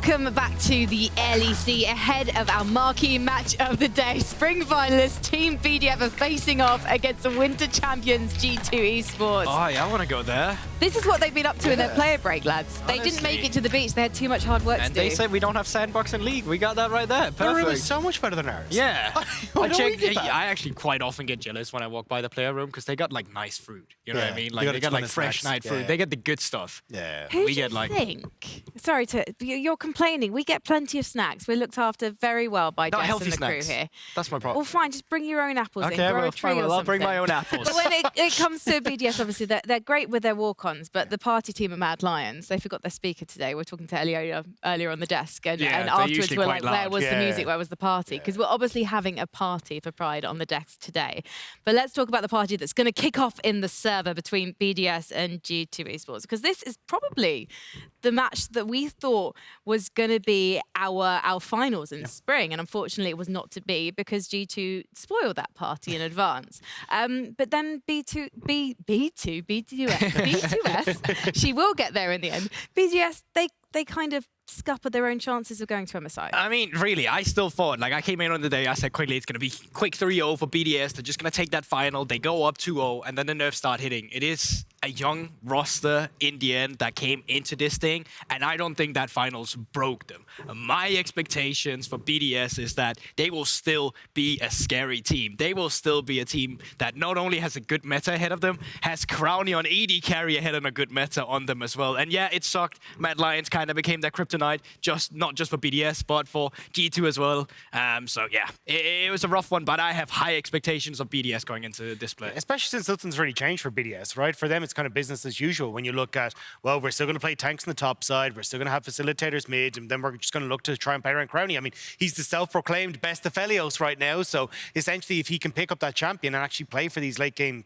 Welcome back to the LEC ahead of our marquee match of the day. Spring finalists Team BDF are facing off against the winter champions G2 Esports. Oh yeah, I want to go there. This is what they've been up to in their player break, lads. They didn't make it to the beach. They had too much hard work to do. And they said we don't have sandbox in League. We got that right there. Perfect. Their room is so much better than ours. Yeah. I I actually quite often get jealous when I walk by the player room because they got like nice fruit. You know what I mean? Like they got like fresh night fruit. They get the good stuff. Yeah. Who we do get you like think? Sorry to you're complaining. We get plenty of snacks. We're looked after very well by not Jayce healthy and the snacks. crew here. That's my problem. Well, fine. Just bring your own apples in. Okay, Grow well, a tree fine, or I'll bring something. my own apples. But when it comes to BDS, obviously they're great with their walk-ons, but the party team are Mad Lions. They forgot their speaker today. We're talking to Elio earlier on the desk, and afterwards usually we're quite like, where loud. was the music? Where was the party? Because we're obviously having a party for Pride on the desk today. But let's talk about the party that's going to kick off in the server between BDS and G2 Esports, because this is probably the match that we thought was going to be our finals in spring, and unfortunately it was not to be because G2 spoiled that party in advance. But then B2S, she will get there in the end. BDS, they kind of scuppered their own chances of going to MSI. I mean, really, I still thought, like, I came in on the day, I said quickly, it's going to be quick 3-0 for BDS. They're just going to take that final. They go up 2-0, and then the nerfs start hitting. It is a young roster in the end that came into this thing, and I don't think that finals broke them. My expectations for BDS is that they will still be a scary team. They will still be a team that not only has a good meta ahead of them, has Crownie on AD carry ahead of a good meta on them as well. And yeah, it sucked. Mad Lions kind of became their kryptonite, not just for BDS, but for G2 as well. So yeah, it was a rough one, but I have high expectations of BDS going into this play. Especially since nothing's really changed for BDS, right? For them, it's kind of business as usual. When you look at, well, we're still going to play tanks on the top side, we're still going to have facilitators mid, and then we're just going to look to try and play around Crownie. I mean, he's the self-proclaimed best of Helios right now, so essentially if he can pick up that champion and actually play for these late game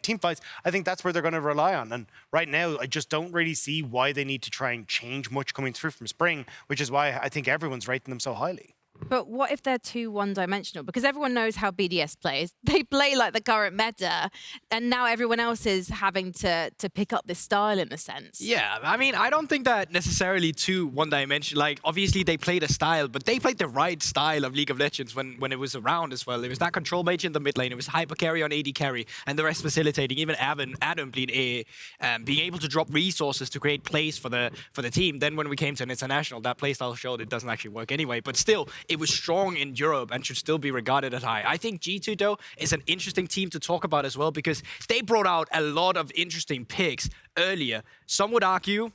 team fights, I think that's where they're going to rely on. And right now, I just don't really see why they need to try and change much coming through from spring, which is why I think everyone's rating them so highly. But what if they're too one-dimensional? Because everyone knows how BDS plays. They play like the current meta, and now everyone else is having to pick up this style in a sense. Yeah, I mean, I don't think that necessarily too one-dimensional. Like, obviously they played a style, but they played the right style of League of Legends when it was around as well. It was that control mage in the mid lane, it was hyper carry on AD carry, and the rest facilitating. Even Adam being able to drop resources to create plays for the team. Then when we came to an international, that playstyle showed it doesn't actually work anyway. But still, it was strong in Europe and should still be regarded as high. I think G2, though, is an interesting team to talk about as well because they brought out a lot of interesting picks earlier. Some would argue,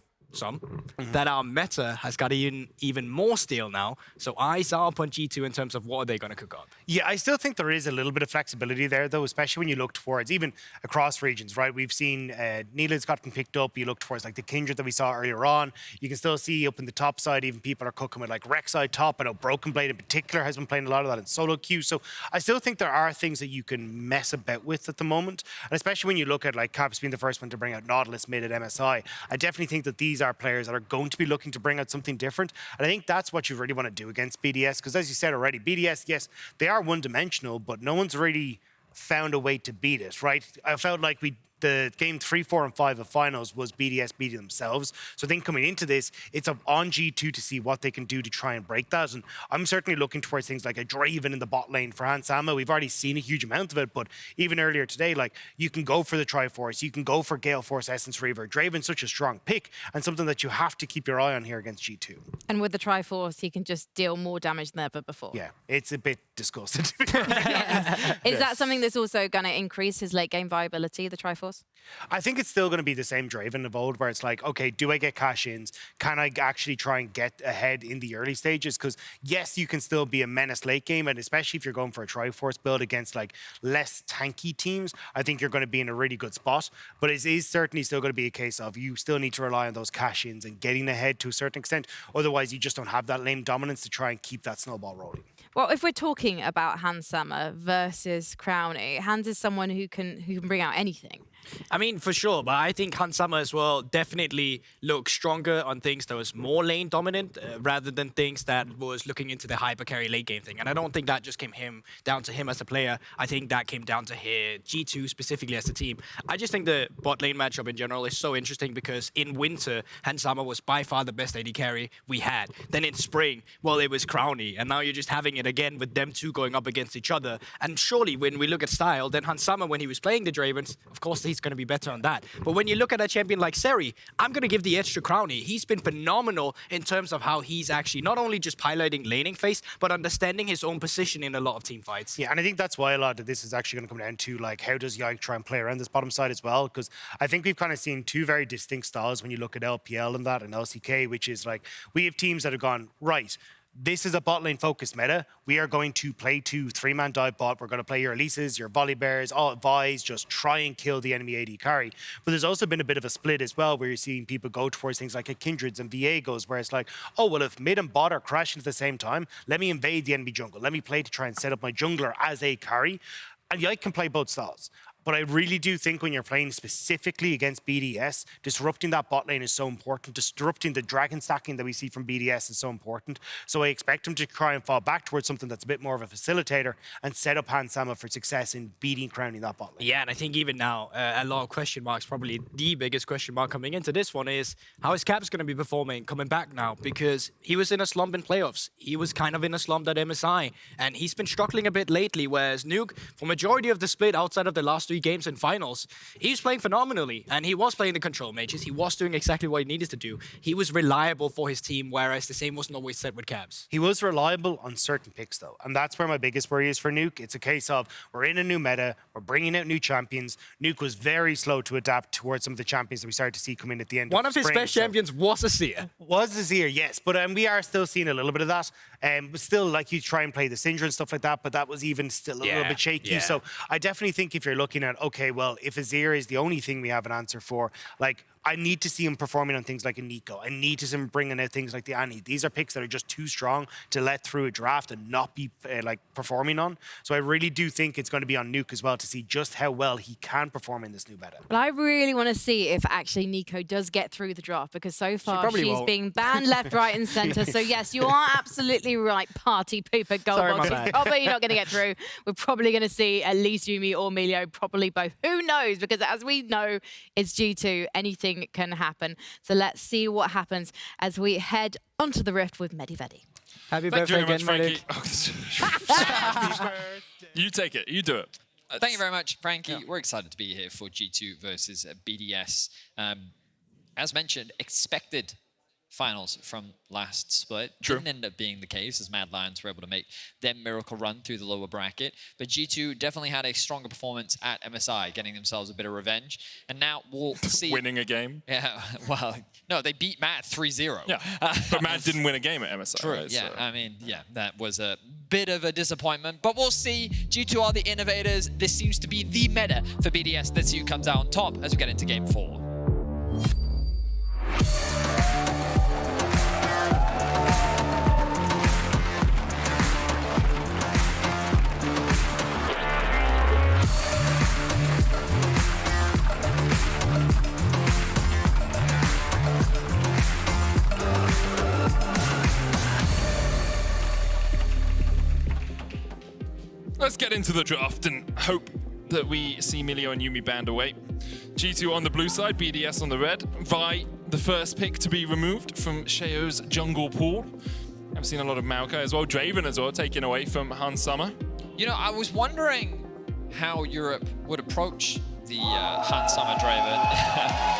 that our meta has got even more stale now. So eyes are up on G2 in terms of what are they going to cook up. Yeah, I still think there is a little bit of flexibility there, though, especially when you look towards even across regions, right? We've seen Neela's gotten picked up. You look towards like the Kindred that we saw earlier on. You can still see up in the top side, even people are cooking with like Rek'Sai top. I know BrokenBlade in particular has been playing a lot of that in solo queue. So I still think there are things that you can mess about with at the moment. And especially when you look at like Caps being the first one to bring out Nautilus mid at MSI, I definitely think that these are players that are going to be looking to bring out something different. And I think that's what you really want to do against BDS. Because as you said already, BDS, yes, they are one-dimensional, but no one's really found a way to beat it, right? I felt like the game 3, 4, and 5 of finals was BDS beating themselves. So I think coming into this, it's up on G2 to see what they can do to try and break that. And I'm certainly looking towards things like a Draven in the bot lane for Hans Sama. We've already seen a huge amount of it, but even earlier today, like you can go for the Triforce, you can go for Gale Force Essence Reaver. Draven's such a strong pick and something that you have to keep your eye on here against G2. And with the Triforce, he can just deal more damage than ever before. Yeah, it's a bit disgusting. Is that something that's also going to increase his late game viability, the Triforce? I think it's still going to be the same Draven of old, where it's like, okay, do I get cash-ins? Can I actually try and get ahead in the early stages? Because yes, you can still be a menace late game, and especially if you're going for a Triforce build against like less tanky teams, I think you're going to be in a really good spot. But it is certainly still going to be a case of you still need to rely on those cash-ins and getting ahead to a certain extent. Otherwise, you just don't have that lane dominance to try and keep that snowball rolling. Well, if we're talking about Hans Sama versus Crownie, Hans is someone who can bring out anything. I mean, for sure, but I think Hans Summer as well definitely looked stronger on things that was more lane dominant rather than things that was looking into the hyper carry late game thing. And I don't think that just came down to him as a player. I think that came down to G2 specifically as a team. I just think the bot lane matchup in general is so interesting because in winter, Hans Summer was by far the best AD carry we had. Then in spring, well, it was Crownie, and now you're just having it again with them two going up against each other. And surely when we look at style, then Hans Summer, when he was playing the Dravens, of course he's going to be better on that. But when you look at a champion like Seri, I'm going to give the edge to Crownie. He's been phenomenal in terms of how he's actually not only just piloting laning phase, but understanding his own position in a lot of team fights. Yeah, and I think that's why a lot of this is actually going to come down to like how does Yike try and play around this bottom side as well, because I think we've kind of seen two very distinct styles when you look at LPL and that and LCK, which is like we have teams that have gone, right, this is a bot lane focused meta. We are going to play 2-3-man dive bot. We're going to play your Elises, your Volley Bears, all Vi's, just try and kill the enemy AD carry. But there's also been a bit of a split as well, where you're seeing people go towards things like a Kindreds and Viegos, where it's like, oh, well, if mid and bot are crashing at the same time, let me invade the enemy jungle. Let me play to try and set up my jungler as a carry. And Yike can play both styles. But I really do think when you're playing specifically against BDS, disrupting that bot lane is so important. Disrupting the dragon stacking that we see from BDS is so important. So I expect him to try and fall back towards something that's a bit more of a facilitator and set up Hans Summer for success in beating Crownie that bot lane. Yeah, and I think even now, a lot of question marks, probably the biggest question mark coming into this one is, how is Caps going to be performing coming back now? Because he was in a slump in playoffs. He was kind of in a slump at MSI, and he's been struggling a bit lately, whereas Nuke, for majority of the split outside of the last 3 games in finals, he was playing phenomenally, and he was playing the control mages. He was doing exactly what he needed to do. He was reliable for his team, whereas the same wasn't always said with Cavs. He was reliable on certain picks, though, and that's where my biggest worry is for Nuke. It's a case of we're in a new meta, we're bringing out new champions. Nuke was very slow to adapt towards some of the champions that we started to see come in at the end One of of his best champions was Azir. Was Azir, yes, but we are still seeing a little bit of that. But still, like, you try and play the Syndra and stuff like that, but that was even still a little bit shaky. Yeah. So I definitely think if you're looking at, okay, well, if Azir is the only thing we have an answer for, like, I need to see him performing on things like a Nico. I need to see him bringing out things like the Annie. These are picks that are just too strong to let through a draft and not be performing on. So I really do think it's going to be on Nuke as well to see just how well he can perform in this new meta. But I really want to see if actually Nico does get through the draft, because so far she's being banned left, right and centre. So yes, you are absolutely right, party pooper Guldborg. She's probably not going to get through. We're probably going to see at least Yumi or Emilio, probably both. Who knows? Because as we know, it's G2. Anything can happen. So let's see what happens as we head onto the Rift with Vedi. Happy birthday again, Frankie. You take it. You do it. Thank you very much, Frankie. Yeah. We're excited to be here for G2 versus BDS. As mentioned, expected finals from last split. True. Didn't end up being the case, as Mad Lions were able to make their miracle run through the lower bracket. But G2 definitely had a stronger performance at MSI, getting themselves a bit of revenge. And now we'll see... Winning a game? Yeah, well, no, they beat Mad 3-0. Yeah, but Mad didn't win a game at MSI. True, right? yeah. So. I mean, yeah, that was a bit of a disappointment. But we'll see. G2 are the innovators. This seems to be the meta for BDS. This who comes out on top as we get into Game 4. Let's get into the draft and hope that we see Milio and Yumi banned away. G2 on the blue side, BDS on the red. Vi, the first pick to be removed from Sheo's jungle pool. I've seen a lot of Maokai as well. Draven as well, taken away from Hans Summer. You know, I was wondering how Europe would approach the Hans Summer Draven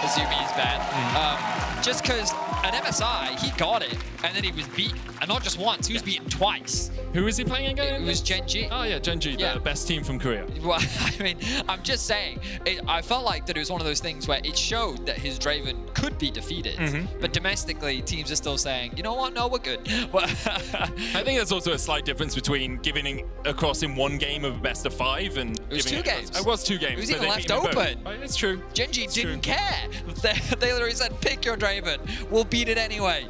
as Yumi's ban. Just because at MSI, he got it, and then he was beaten. And not just once, he was beaten twice. Who is he playing again? It was Gen G. Oh yeah, Gen G, the best team from Korea. Well, I mean, I'm just saying, I felt like that it was one of those things where it showed that his Draven could be defeated. But domestically, teams are still saying, you know what, no, we're good. I think there's also a slight difference between giving across in one game of best of 5 and it was 2 games. It was 2 games. It was even left open. It's true. Gen G didn't care. They literally said, pick your Draven. We'll beat it anyway.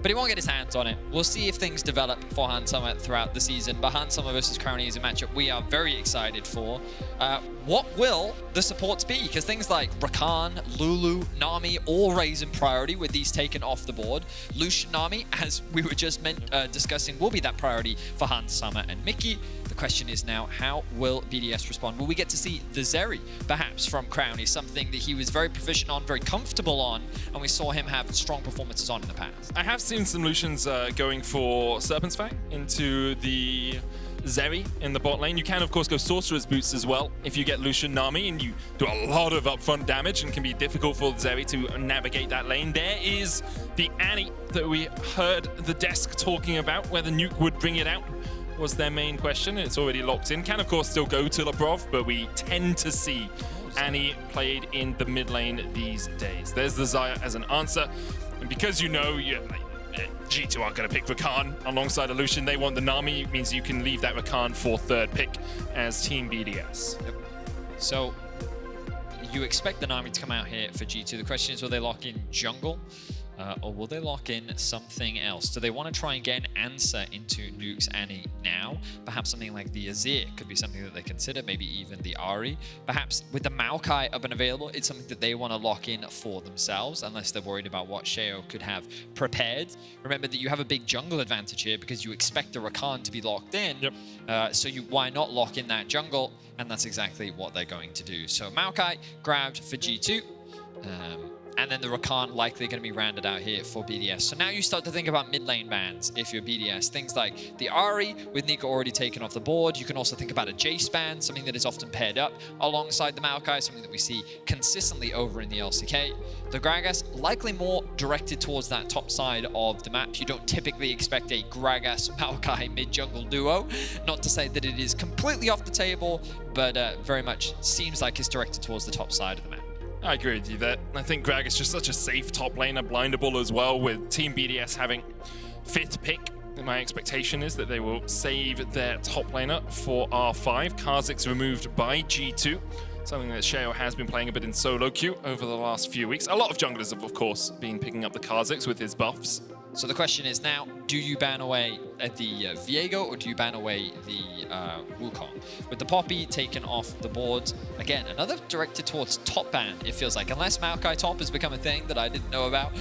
but he won't get his hands on it. We'll see if things develop for Han Summer throughout the season, but Han Summer versus Crownie is a matchup we are very excited for. What will the supports be? Because things like Rakan, Lulu, Nami all raise in priority with these taken off the board. Lucian, Nami, as we were just discussing, will be that priority for Han Summer and Mikyx. The question is now, how will BDS respond? Will we get to see the Zeri, perhaps, from Crownie, something that he was very proficient on, very comfortable on, and we saw him have strong performances on in the past? I have seen some Lucians going for Serpent's Fang into the Zeri in the bot lane. You can, of course, go Sorcerer's Boots as well if you get Lucian Nami, and you do a lot of upfront damage and can be difficult for Zeri to navigate that lane. There is the Annie that we heard the desk talking about, whether Nuke would bring it out was their main question. It's already locked in. Can, of course, still go to Labrov, but we tend to see Annie played in the mid lane these days. There's the Xayah as an answer. And because you know G2 aren't going to pick Rakan alongside a Lucian, they want the Nami. It means you can leave that Rakan for third pick as Team BDS. Yep. So you expect the Nami to come out here for G2. The question is, will they lock in jungle? Or will they lock in something else? Do they want to try and get an answer into Nuke's Annie now? Perhaps something like the Azir could be something that they consider, maybe even the Ahri. Perhaps with the Maokai up and available, it's something that they want to lock in for themselves, unless they're worried about what Sheo could have prepared. Remember that you have a big jungle advantage here because you expect the Rakan to be locked in. Yep. So why not lock in that jungle? And that's exactly what they're going to do. So Maokai grabbed for G2. And then the Rakan likely going to be rounded out here for BDS. So now you start to think about mid lane bans if you're BDS. Things like the Ahri with Nico already taken off the board. You can also think about a Jayce ban, something that is often paired up alongside the Maokai, something that we see consistently over in the LCK. The Gragas likely more directed towards that top side of the map. You don't typically expect a Gragas Maokai mid jungle duo. Not to say that it is completely off the table, but very much seems like it's directed towards the top side of the map. I agree with you there. I think Grag is just such a safe top laner, blindable as well, with Team BDS having 5th pick. My expectation is that they will save their top laner for R5. Kha'Zix removed by G2, something that Sheo has been playing a bit in solo queue over the last few weeks. A lot of junglers have, of course, been picking up the Kha'Zix with his buffs. So the question is now, do you ban away the Viego or do you ban away the Wukong? With the Poppy taken off the board, again, another directed towards top ban, it feels like. Unless Maokai top has become a thing that I didn't know about.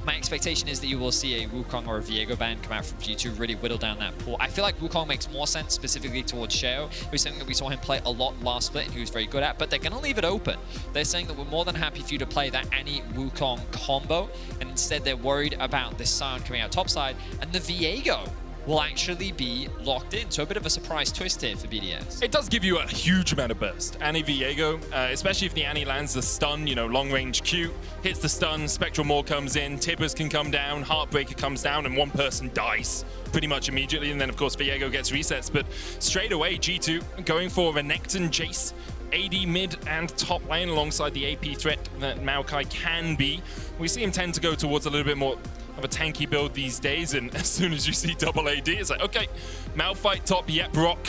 My expectation is that you will see a Wukong or a Viego ban come out from G2, really whittle down that pool. I feel like Wukong makes more sense specifically towards Sheo. It was something that we saw him play a lot last split and he was very good at, but they're going to leave it open. They're saying that we're more than happy for you to play that Annie Wukong combo, and instead they're worried about this Sion coming out topside, and the Viego will actually be locked in. So a bit of a surprise twist here for BDS. It does give you a huge amount of burst. Annie Viego, especially if the Annie lands the stun, long range Q, hits the stun, Spectral Maw comes in, Tibbers can come down, Heartbreaker comes down, and one person dies pretty much immediately. And then, of course, Viego gets resets. But straight away, G2 going for Renekton, Jayce, AD mid and top lane alongside the AP threat that Maokai can be. We see him tend to go towards a little bit more of a tanky build these days, and as soon as you see double AD, it's like, okay, Malphite top, yep, rock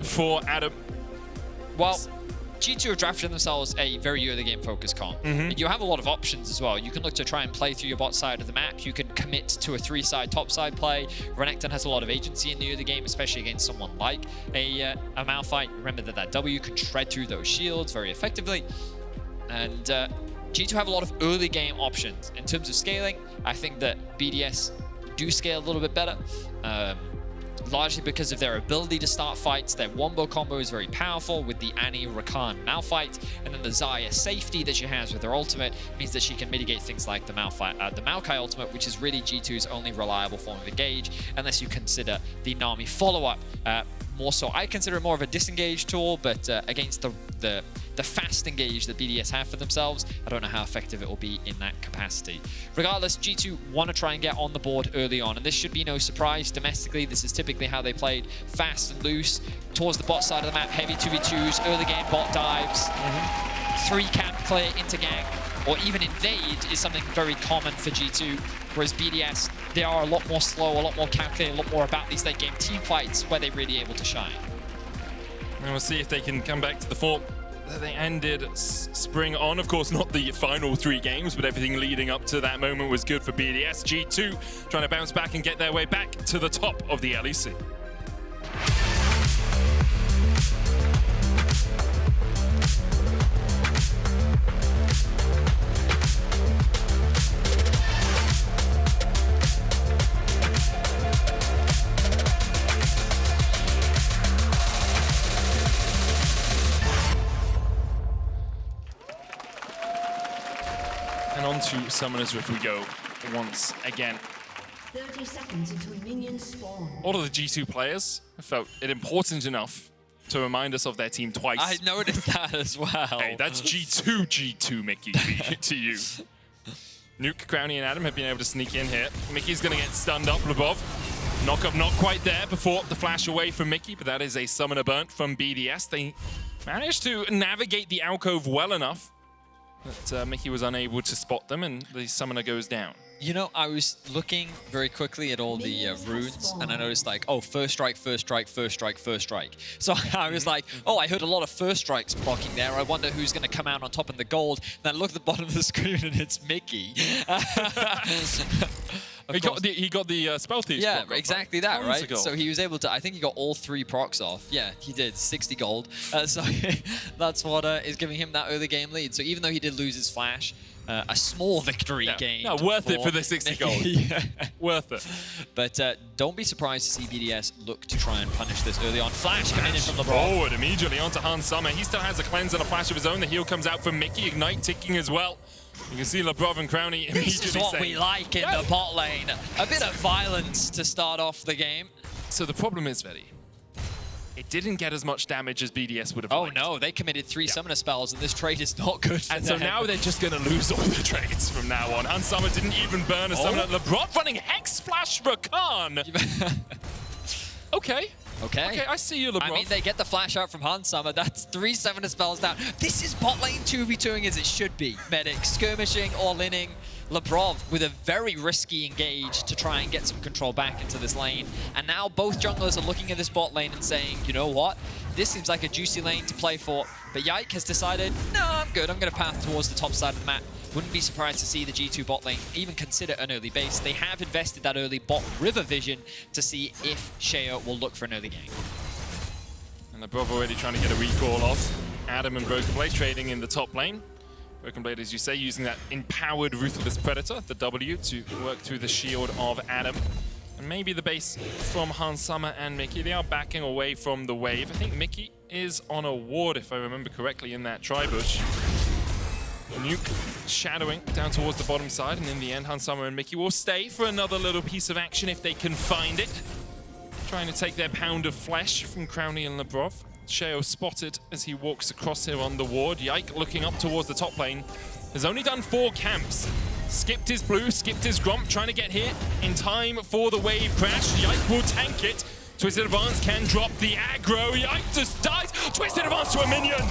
for Adam. Well, G2 have drafted themselves a very early game focused comp. And you have a lot of options as well. You can look to try and play through your bot side of the map. You can commit to a 3-side top side play. Renekton has a lot of agency in the early game, especially against someone like a Malphite. Remember that W can shred through those shields very effectively. And G2 have a lot of early game options. In terms of scaling, I think that BDS do scale a little bit better. Largely because of their ability to start fights. Their wombo combo is very powerful with the Annie, Rakan, Malphite, and then the Xayah safety that she has with her ultimate means that she can mitigate things like the Maokai ultimate, which is really G2's only reliable form of engage, unless you consider the Nami follow-up more so. I consider it more of a disengage tool, but against the fast engage that BDS have for themselves, I don't know how effective it will be in that capacity. Regardless, G2 want to try and get on the board early on, and this should be no surprise. Domestically, this is typically how they played, fast and loose, towards the bot side of the map, heavy 2v2s, early game bot dives, 3 camp clear into gank, or even invade is something very common for G2, whereas BDS, they are a lot more slow, a lot more calculated, a lot more about these late game team fights where they're really able to shine. And we'll see if they can come back to the form they ended spring on. Of course, not the final 3 games, but everything leading up to that moment was good for BDS. G2 trying to bounce back and get their way back to the top of the LEC. And on to Summoners if we go once again. 30 seconds until minions spawn. All of the G2 players felt it important enough to remind us of their team twice. I noticed that as well. Hey, that's G2, Mickey, to you. Nuke, Crownie, and Adam have been able to sneak in here. Mickey's going to get stunned up, Labrov. Knock-up not quite there before the flash away from Mickey, but that is a summoner burnt from BDS. They managed to navigate the alcove well enough that Mickey was unable to spot them, and the summoner goes down. You know, I was looking very quickly at all the runes, and I noticed like, oh, first strike, first strike, first strike, first strike. So I was like, oh, I heard a lot of first strikes blocking there. I wonder who's going to come out on top in the gold. Then I look at the bottom of the screen, and it's Mickey. He got the spell thief. Yeah, exactly that, right? Ago. So he was able to, I think he got all 3 procs off. Yeah, he did, 60 gold. So that's what is giving him that early game lead. So even though he did lose his flash, a small victory gained. No, worth it for the 60 gold. Yeah. Worth it. But don't be surprised to see BDS look to try and punish this early on. Flash coming in from the ball. Forward immediately onto Hans Summer. He still has a cleanse and a flash of his own. The heal comes out from Mickey. Ignite ticking as well. You can see Labrov and Crownie immediately This is what we like in the bot lane. A bit of violence to start off the game. So the problem is, Vedi, it didn't get as much damage as BDS would have liked. No, they committed 3 summoner spells, and this trade is not good for And them. so now they're just going to lose all the trades from now on. Hans Summer didn't even burn a summoner. Labrov running Hex Flash Rakan. Okay. Okay, I see you, Labrov. I mean, they get the flash out from Hans Summer. That's 3 summoner spells down. This is bot lane 2v2ing as it should be. Medic skirmishing, all-inning. Labrov with a very risky engage to try and get some control back into this lane. And now both junglers are looking at this bot lane and saying, you know what? This seems like a juicy lane to play for. But Yike has decided, no, I'm good. I'm going to path towards the top side of the map. Wouldn't be surprised to see the G2 bot lane even consider an early base. They have invested that early bot river vision to see if Sheo will look for an early gank. And Labrov already trying to get a recall off. Adam and BrokenBlade trading in the top lane. BrokenBlade, as you say, using that empowered Ruthless Predator, the W, to work through the shield of Adam. And maybe the base from Hans Summer and Mickey. They are backing away from the wave. I think Mickey is on a ward, if I remember correctly, in that tri-bush. Nuke shadowing down towards the bottom side, and in the end, Hans Summer and Mickey will stay for another little piece of action if they can find it. Trying to take their pound of flesh from Crownie and Labrov. Sheo spotted as he walks across here on the ward. Yike looking up towards the top lane. Has only done 4 camps. Skipped his blue, skipped his grump, trying to get here in time for the wave crash. Yike will tank it. Twisted Advance can drop the aggro. Yike just dies. Twisted Advance to a minion.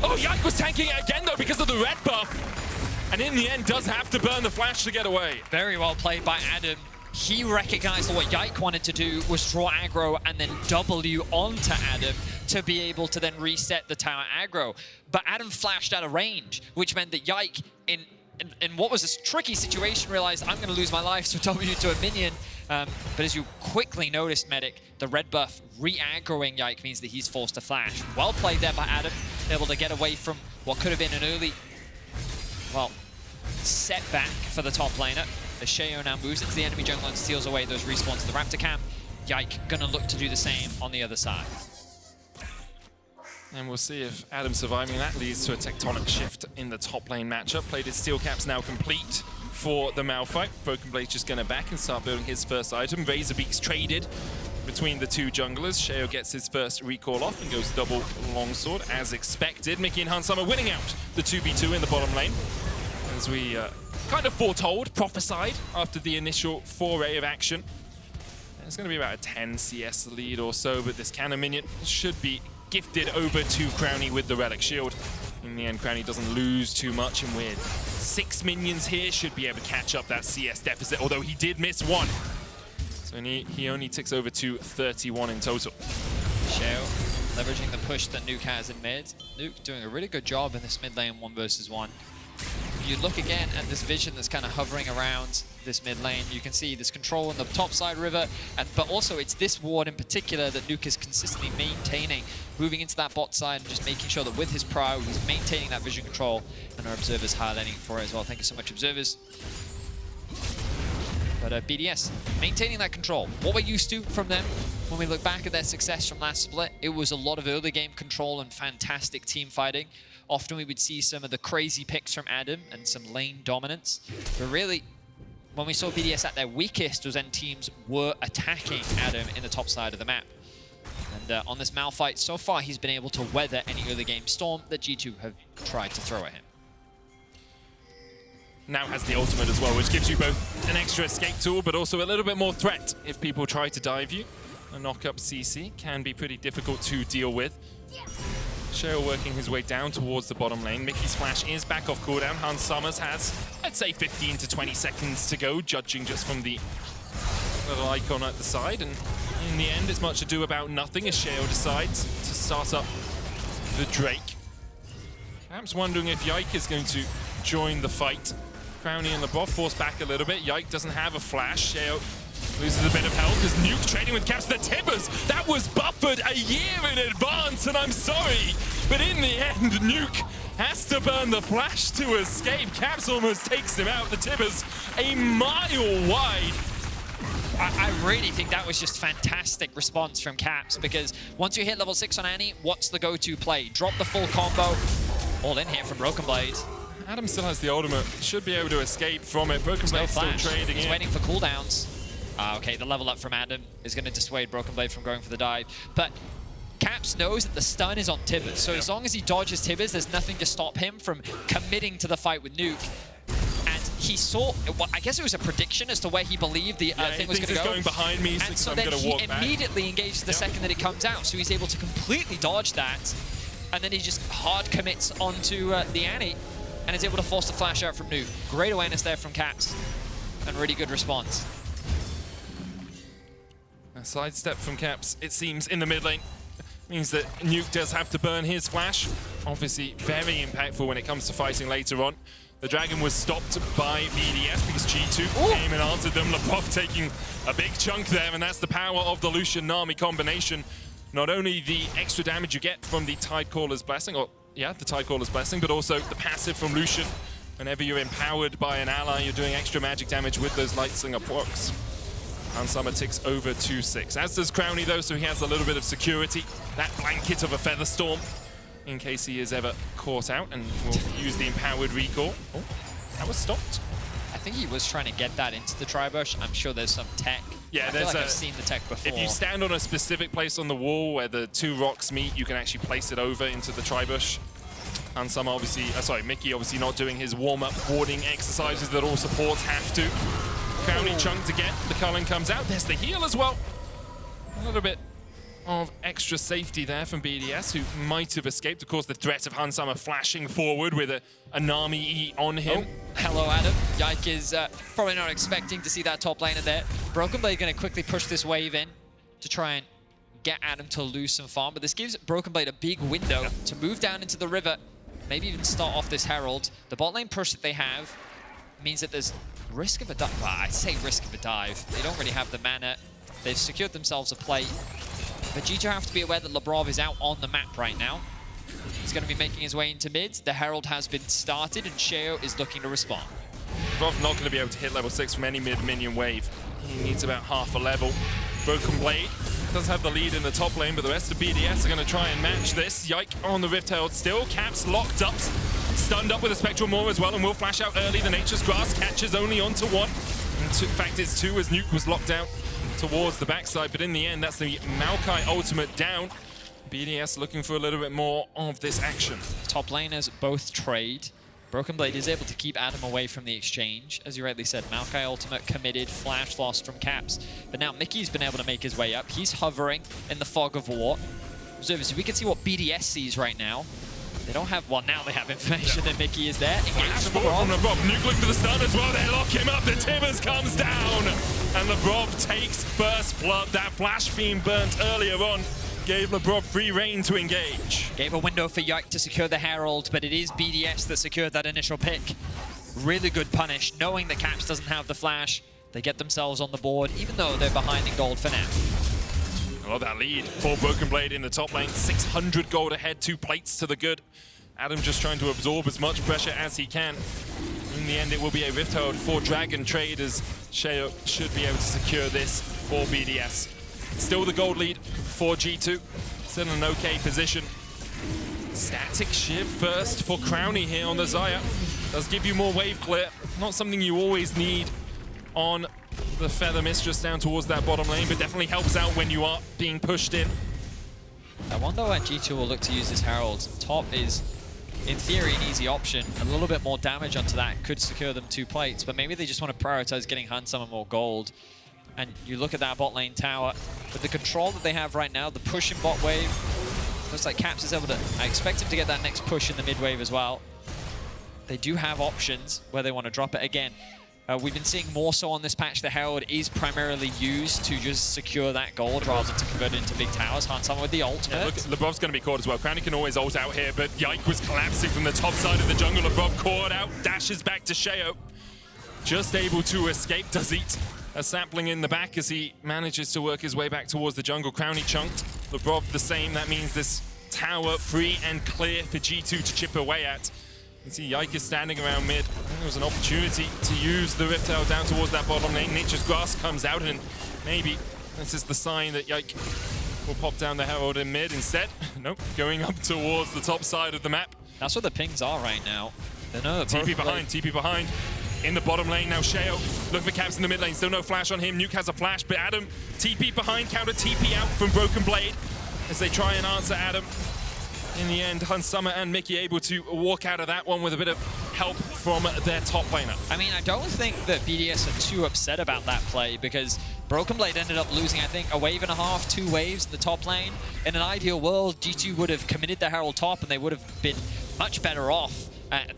Oh, Yike was tanking it again though because of the red buff. And in the end does have to burn the flash to get away. Very well played by Adam. He recognized that what Yike wanted to do was draw aggro and then W onto Adam to be able to then reset the tower aggro. But Adam flashed out of range, which meant that Yike, in what was a tricky situation, realized I'm going to lose my life, so W to a minion. But as you quickly noticed, Medic, the red buff re-aggroing Yike means that he's forced to flash. Well played there by Adam, able to get away from what could have been an early, well, setback for the top laner. As Sheo now moves into the enemy jungle and steals away those respawns to the Raptor camp. Yike gonna look to do the same on the other side. And we'll see if Adam surviving that leads to a tectonic shift in the top lane matchup. Played his steel caps now complete for the Malphite. BrokenBlade's just gonna back and start building his first item. Razorbeak's traded between the 2 junglers. Sheo gets his first recall off and goes double longsword as expected. Mickey and Hans Summer winning out the 2v2 in the bottom lane. As we kind of foretold, prophesied after the initial foray of action. It's going to be about a 10 CS lead or so, but this cannon minion should be gifted over to Crownie with the Relic Shield. In the end, Crownie doesn't lose too much, and with 6 minions here, should be able to catch up that CS deficit, although he did miss 1. So he only ticks over to 31 in total. Sheo leveraging the push that Nuke has in mid. Nuke doing a really good job in this mid lane 1v1. If you look again at this vision that's kind of hovering around this mid lane, you can see this control on the top side river, but also it's this ward in particular that Nuke is consistently maintaining, moving into that bot side and just making sure that with his prow, he's maintaining that vision control, and our observers highlighting for it as well. Thank you so much, observers. But BDS, maintaining that control. What we're used to from them, when we look back at their success from last split, it was a lot of early game control and fantastic team fighting. Often we would see some of the crazy picks from Adam and some lane dominance. But really, when we saw BDS at their weakest was when teams were attacking Adam in the top side of the map. And on this Malphite, so far he's been able to weather any early game storm that G2 have tried to throw at him. Now has the ultimate as well, which gives you both an extra escape tool, but also a little bit more threat if people try to dive you. A knock-up CC can be pretty difficult to deal with. Sheo working his way down towards the bottom lane. Mikyx's flash is back off cooldown. Hans Summers has, I'd say, 15 to 20 seconds to go, judging just from the little icon at the side. And in the end, it's much ado about nothing as Sheo decides to start up the Drake. Perhaps wondering if Yike is going to join the fight. Crownie and Labrov forced back a little bit. Yike doesn't have a flash. Sheo loses a bit of health as Nuke trading with Caps. The Tibbers, that was buffered a year in advance, and I'm sorry, but in the end, Nuke has to burn the flash to escape. Caps almost takes him out. The Tibbers a mile wide. I really think that was just fantastic response from Caps, because once you hit level 6 on Annie, what's the go-to play? Drop the full combo. All in here from BrokenBlade. Adam still has the ultimate. Should be able to escape from it. BrokenBlade still trading He's in. waiting for cooldowns. Okay, the level up from Adam is going to dissuade BrokenBlade from going for the dive. But Caps knows that the stun is on Tibbers, so as long as he dodges Tibbers, there's nothing to stop him from committing to the fight with Nuke. And he saw, well, I guess it was a prediction as to where he believed the thing was going to go. Going behind me, and so I'm then he walk immediately back. engages the second that it comes out, so he's able to completely dodge that. And then he just hard commits onto the Annie and is able to force the flash out from Nuke. Great awareness there from Caps and really good response. A sidestep from Caps, it seems, in the mid lane. Means that Nuke does have to burn his flash. Obviously, very impactful when it comes to fighting later on. The Dragon was stopped by BDS because G2 came and answered them. Labrov taking a big chunk there, and that's the power of the Lucian Nami combination. Not only the extra damage you get from the Tidecaller's Blessing, or yeah, the Tidecaller's Blessing, but also the passive from Lucian. Whenever you're empowered by an ally, you're doing extra magic damage with those Lightslinger procs. And Summer ticks over 2-6. As does Crownie though, so he has a little bit of security. That blanket of a Feather Storm, in case he is ever caught out, and will use the empowered recall. Oh, that was stopped. I think he was trying to get that into the Tribush. I'm sure there's some tech. Yeah, I feel like I've seen the tech before. If you stand on a specific place on the wall where the two rocks meet, you can actually place it over into the Tribush. And Summer obviously, Mikyx obviously not doing his warm-up warding exercises that all supports have to. Crownie chunked again, the Cullen comes out, there's the heal as well. A little bit of extra safety there from BDS, who might have escaped. Of course, the threat of Hans Summer flashing forward with a Nami E on him. Oh, hello, Adam. Yike is probably not expecting to see that top laner there. BrokenBlade going to quickly push this wave in to try and get Adam to lose some farm, but this gives BrokenBlade a big window to move down into the river, maybe even start off this Herald. The bot lane push that they have means that there's risk of a dive. Well, I'd say risk of a dive. They don't really have the mana. They've secured themselves a plate. But G2 have to be aware that Labrov is out on the map right now. He's going to be making his way into mid. The Herald has been started, and Sheo is looking to respond. Labrov not going to be able to hit level 6 from any mid-minion wave. He needs about half a level. BrokenBlade does have the lead in the top lane, but the rest of BDS are going to try and match this. Yike on the Rift Herald still. Caps locked up, stunned up with a Spectral Maw as well, and will flash out early. The Nature's Grasp catches only onto one. In fact, it's two as Nuke was locked out towards the backside, but in the end, that's the Maokai ultimate down. BDS looking for a little bit more of this action. Top laners both trade. BrokenBlade is able to keep Adam away from the exchange. As you rightly said, Maokai ultimate committed, flash lost from Caps. But now Mikyx's been able to make his way up. He's hovering in the fog of war. Observers, we can see what BDS sees right now. They don't have, well, now they have information that Mikyx is there. Flash forward from Labrov. Nuke looking for the stun as well. They lock him up. The Tibbers comes down. And Labrov takes first blood. That flash beam burnt earlier on gave Labrov free reign to engage. Gave a window for Yike to secure the Herald, but it is BDS that secured that initial pick. Really good punish, knowing that Caps doesn't have the flash. They get themselves on the board, even though they're behind in gold for now. I love that lead for BrokenBlade in the top lane. 600 gold ahead, 2 plates to the good. Adam just trying to absorb as much pressure as he can. In the end, it will be a Rift Hold for Dragon Trade, as Sheo should be able to secure this for BDS. Still the gold lead for G2. Still in an okay position. Static Shiv first for Crownie here on the Xayah. Does give you more wave clear. Not something you always need on the Feather Mistress down towards that bottom lane, but definitely helps out when you are being pushed in. I wonder when G2 will look to use this Herald. Top is, in theory, an easy option. A little bit more damage onto that could secure them 2 plates, but maybe they just want to prioritize getting Handsome and more gold. And you look at that bot lane tower, with the control that they have right now, the push in bot wave, looks like Caps is able to, I expect him to get that next push in the mid wave as well. They do have options where they want to drop it again. We've been seeing more so on this patch, the Herald is primarily used to just secure that gold rather than to convert it into big towers. Handsome with the ultimate. Yeah, look, Labrov's going to be caught as well. Crownie can always ult out here, but Yike was collapsing from the top side of the jungle. Labrov caught out, dashes back to Sheo. Just able to escape, does eat a sapling in the back as he manages to work his way back towards the jungle. Crownie chunked, Labrov the same. That means this tower free and clear for G2 to chip away at. You can see Yike is standing around mid. There was an opportunity to use the Rift Tail down towards that bottom lane. Nature's Grass comes out, and maybe this is the sign that Yike will pop down the Herald in mid instead. Nope, going up towards the top side of the map. That's where the pings are right now. They know that TP behind, TP behind. In the bottom lane now, Sheo. Look for Caps in the mid lane. Still no flash on him. Nuke has a flash, but Adam, TP behind, counter TP out from BrokenBlade as they try and answer Adam. In the end, Summer and Mikyx able to walk out of that one with a bit of help from their top laner. I mean, I don't think that BDS are too upset about that play because BrokenBlade ended up losing, I think, a wave and a half, 2 waves in the top lane. In an ideal world, G2 would have committed the Herald top and they would have been much better off.